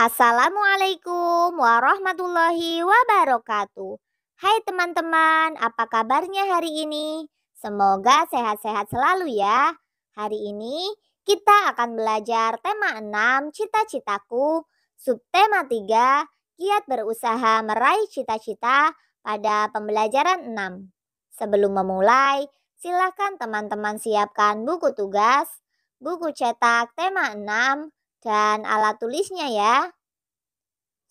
Assalamualaikum warahmatullahi wabarakatuh. Hai teman-teman, apa kabarnya hari ini? Semoga sehat-sehat selalu ya. Hari ini kita akan belajar tema 6, cita-citaku, subtema 3, giat berusaha meraih cita-cita pada pembelajaran 6. Sebelum memulai, silakan teman-teman siapkan buku tugas, buku cetak tema 6, dan alat tulisnya ya.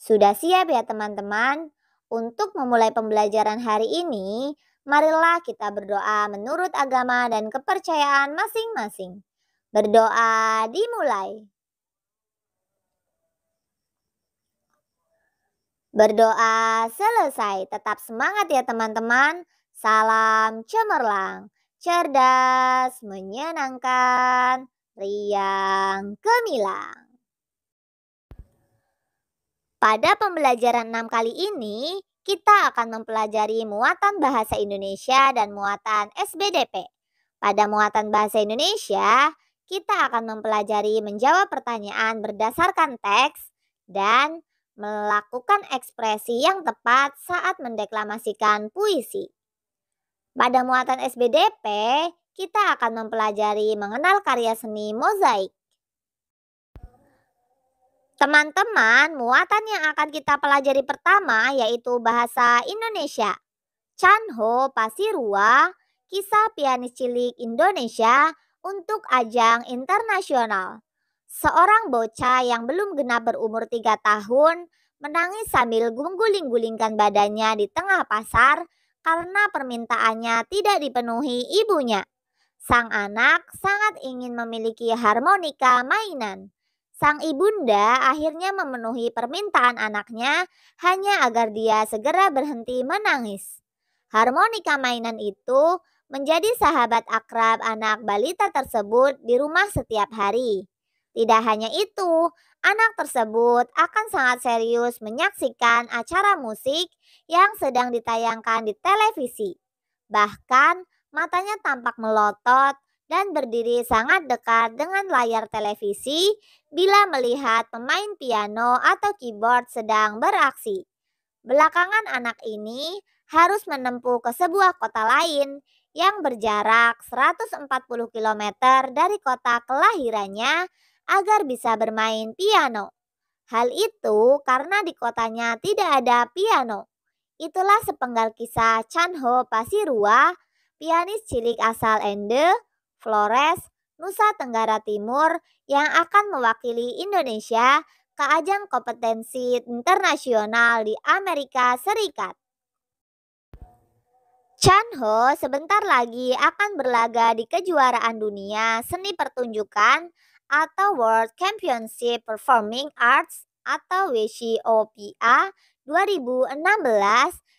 Sudah siap ya teman-teman? Untuk memulai pembelajaran hari ini, marilah kita berdoa menurut agama dan kepercayaan masing-masing. Berdoa dimulai. Berdoa selesai. Tetap semangat ya teman-teman. Salam cemerlang, cerdas, menyenangkan, riang, gemilang. Pada pembelajaran 6 kali ini, kita akan mempelajari muatan bahasa Indonesia dan muatan SBDP. Pada muatan bahasa Indonesia, kita akan mempelajari menjawab pertanyaan berdasarkan teks dan melakukan ekspresi yang tepat saat mendeklamasikan puisi. Pada muatan SBDP, kita akan mempelajari mengenal karya seni mozaik. Teman-teman, muatan yang akan kita pelajari pertama yaitu bahasa Indonesia. Chanho Pasirua, kisah pianis cilik Indonesia untuk ajang internasional. Seorang bocah yang belum genap berumur 3 tahun menangis sambil mengguling-gulingkan badannya di tengah pasar karena permintaannya tidak dipenuhi ibunya. Sang anak sangat ingin memiliki harmonika mainan. Sang ibunda akhirnya memenuhi permintaan anaknya hanya agar dia segera berhenti menangis. Harmonika mainan itu menjadi sahabat akrab anak balita tersebut di rumah setiap hari. Tidak hanya itu, anak tersebut akan sangat serius menyaksikan acara musik yang sedang ditayangkan di televisi. Bahkan matanya tampak melotot dan berdiri sangat dekat dengan layar televisi bila melihat pemain piano atau keyboard sedang beraksi. Belakangan anak ini harus menempuh ke sebuah kota lain yang berjarak 140 km dari kota kelahirannya agar bisa bermain piano. Hal itu karena di kotanya tidak ada piano. Itulah sepenggal kisah Chanho Pasirua, pianis cilik asal Ende, Flores, Nusa Tenggara Timur yang akan mewakili Indonesia ke ajang kompetensi internasional di Amerika Serikat. Chanho sebentar lagi akan berlaga di kejuaraan dunia seni pertunjukan atau World Championship Performing Arts atau WCOPA 2016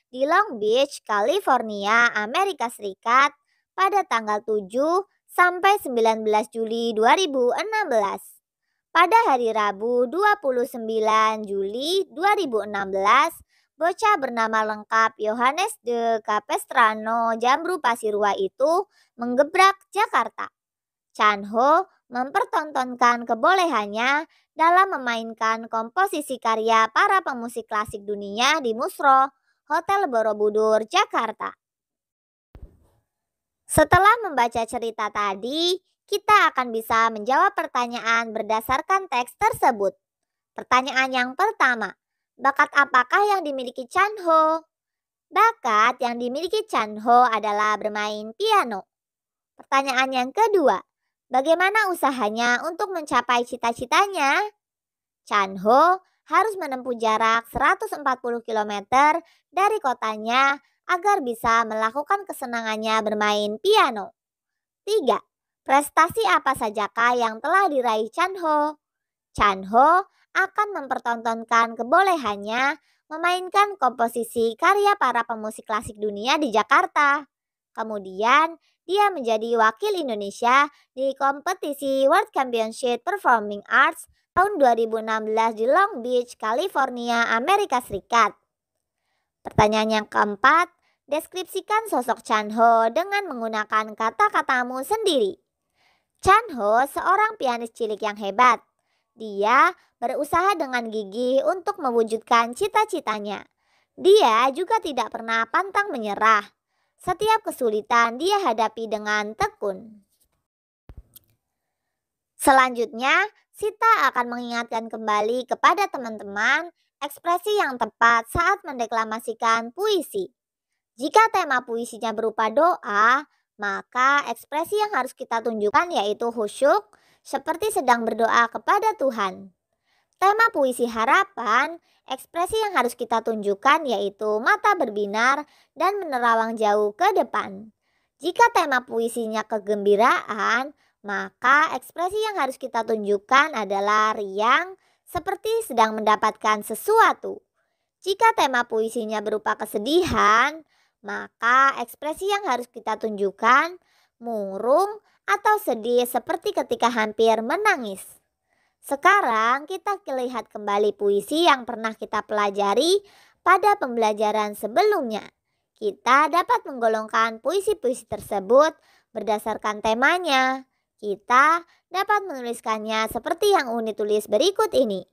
di Long Beach, California, Amerika Serikat pada tanggal 7 sampai 19 Juli 2016. Pada hari Rabu 29 Juli 2016, bocah bernama lengkap Yohanes de Capestrano Jamru Pasirua itu menggebrak Jakarta. Chanho mempertontonkan kebolehannya dalam memainkan komposisi karya para pemusik klasik dunia di Musro, Hotel Borobudur, Jakarta. Setelah membaca cerita tadi, kita akan bisa menjawab pertanyaan berdasarkan teks tersebut. Pertanyaan yang pertama, bakat apakah yang dimiliki Chanho? Bakat yang dimiliki Chanho adalah bermain piano. Pertanyaan yang kedua, bagaimana usahanya untuk mencapai cita-citanya? Chanho harus menempuh jarak 140 km dari kotanya agar bisa melakukan kesenangannya bermain piano. 3. Prestasi apa sajakah yang telah diraih Chanho? Chanho akan mempertontonkan kebolehannya memainkan komposisi karya para pemusik klasik dunia di Jakarta. Kemudian, dia menjadi wakil Indonesia di kompetisi World Championship Performing Arts tahun 2016 di Long Beach, California, Amerika Serikat. Pertanyaan yang keempat, deskripsikan sosok Chanho dengan menggunakan kata-katamu sendiri. Chanho seorang pianis cilik yang hebat. Dia berusaha dengan gigih untuk mewujudkan cita-citanya. Dia juga tidak pernah pantang menyerah. Setiap kesulitan dia hadapi dengan tekun. Selanjutnya, Sita akan mengingatkan kembali kepada teman-teman ekspresi yang tepat saat mendeklamasikan puisi. Jika tema puisinya berupa doa, maka ekspresi yang harus kita tunjukkan yaitu khusyuk, seperti sedang berdoa kepada Tuhan. Tema puisi harapan, ekspresi yang harus kita tunjukkan yaitu mata berbinar dan menerawang jauh ke depan. Jika tema puisinya kegembiraan, maka ekspresi yang harus kita tunjukkan adalah riang, seperti sedang mendapatkan sesuatu. Jika tema puisinya berupa kesedihan, maka ekspresi yang harus kita tunjukkan murung atau sedih seperti ketika hampir menangis. Sekarang kita lihat kembali puisi yang pernah kita pelajari pada pembelajaran sebelumnya. Kita dapat menggolongkan puisi-puisi tersebut berdasarkan temanya. Kita dapat menuliskannya seperti yang Uni tulis berikut ini.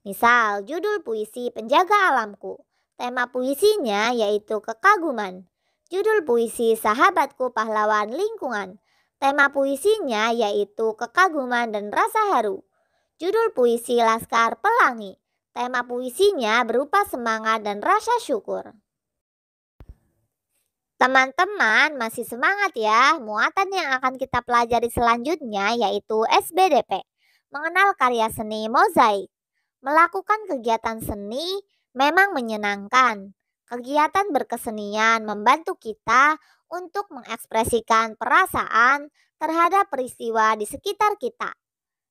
Misal, judul puisi Penjaga Alamku. Tema puisinya yaitu kekaguman. Judul puisi Sahabatku Pahlawan Lingkungan. Tema puisinya yaitu kekaguman dan rasa haru. Judul puisi Laskar Pelangi. Tema puisinya berupa semangat dan rasa syukur. Teman-teman masih semangat ya? Muatan yang akan kita pelajari selanjutnya yaitu SBDP, mengenal karya seni mozaik. Melakukan kegiatan seni memang menyenangkan. Kegiatan berkesenian membantu kita untuk mengekspresikan perasaan terhadap peristiwa di sekitar kita.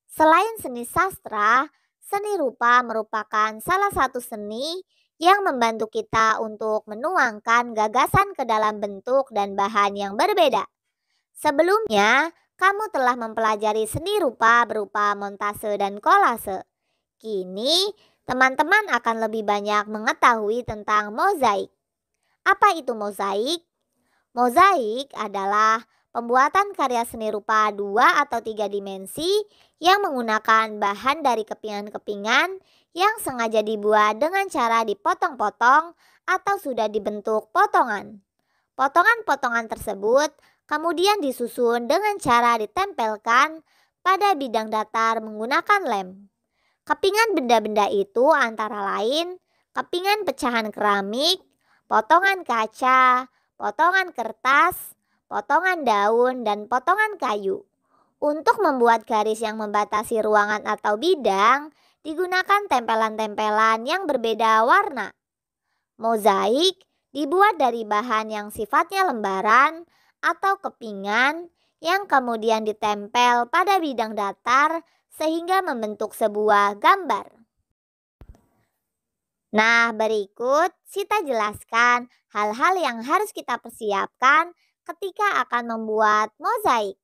Selain seni sastra, seni rupa merupakan salah satu seni yang membantu kita untuk menuangkan gagasan ke dalam bentuk dan bahan yang berbeda. Sebelumnya, kamu telah mempelajari seni rupa berupa montase dan kolase. Kini, teman-teman akan lebih banyak mengetahui tentang mozaik. Apa itu mozaik? Mozaik adalah pembuatan karya seni rupa 2 atau 3 dimensi yang menggunakan bahan dari kepingan-kepingan yang sengaja dibuat dengan cara dipotong-potong atau sudah dibentuk potongan. Potongan-potongan tersebut kemudian disusun dengan cara ditempelkan pada bidang datar menggunakan lem. Kepingan benda-benda itu antara lain kepingan pecahan keramik, potongan kaca, potongan kertas, potongan daun, dan potongan kayu. Untuk membuat garis yang membatasi ruangan atau bidang, digunakan tempelan-tempelan yang berbeda warna. Mozaik dibuat dari bahan yang sifatnya lembaran atau kepingan yang kemudian ditempel pada bidang datar sehingga membentuk sebuah gambar. Nah, berikut Sita jelaskan hal-hal yang harus kita persiapkan ketika akan membuat mozaik.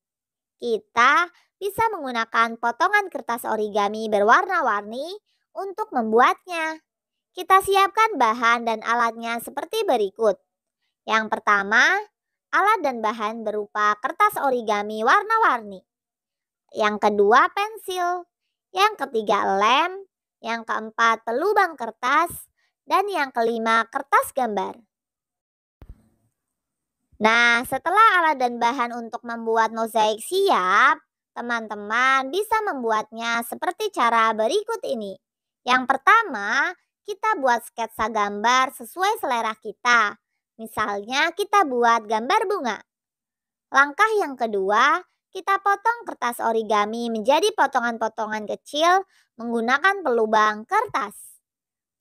Kita bisa menggunakan potongan kertas origami berwarna-warni untuk membuatnya. Kita siapkan bahan dan alatnya seperti berikut. Yang pertama, alat dan bahan berupa kertas origami warna-warni. Yang kedua, pensil. Yang ketiga, lem. Yang keempat, pelubang kertas. Dan yang kelima, kertas gambar. Nah, setelah alat dan bahan untuk membuat mozaik siap, teman-teman bisa membuatnya seperti cara berikut ini. Yang pertama, kita buat sketsa gambar sesuai selera kita. Misalnya kita buat gambar bunga. Langkah yang kedua, kita potong kertas origami menjadi potongan-potongan kecil menggunakan pelubang kertas.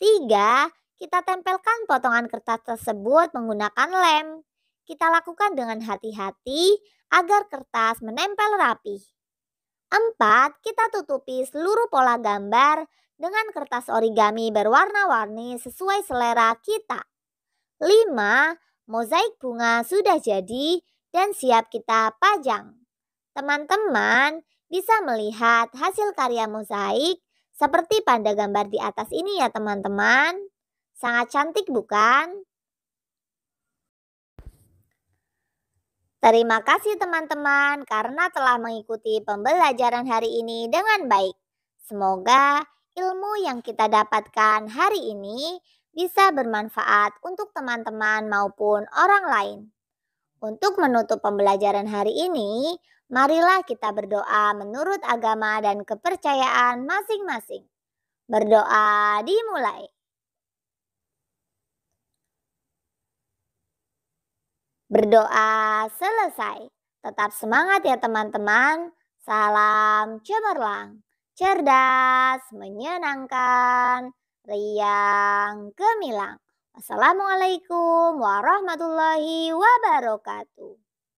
3. Kita tempelkan potongan kertas tersebut menggunakan lem. Kita lakukan dengan hati-hati agar kertas menempel rapi. 4. Kita tutupi seluruh pola gambar dengan kertas origami berwarna-warni sesuai selera kita. 5. Mozaik bunga sudah jadi dan siap kita pajang. Teman-teman bisa melihat hasil karya mozaik seperti pada gambar di atas ini ya teman-teman. Sangat cantik bukan? Terima kasih teman-teman karena telah mengikuti pembelajaran hari ini dengan baik. Semoga ilmu yang kita dapatkan hari ini bisa bermanfaat untuk teman-teman maupun orang lain. Untuk menutup pembelajaran hari ini, marilah kita berdoa menurut agama dan kepercayaan masing-masing. Berdoa dimulai. Berdoa selesai. Tetap semangat ya teman-teman. Salam cemerlang, cerdas, menyenangkan, riang, gemilang. Wassalamualaikum warahmatullahi wabarakatuh.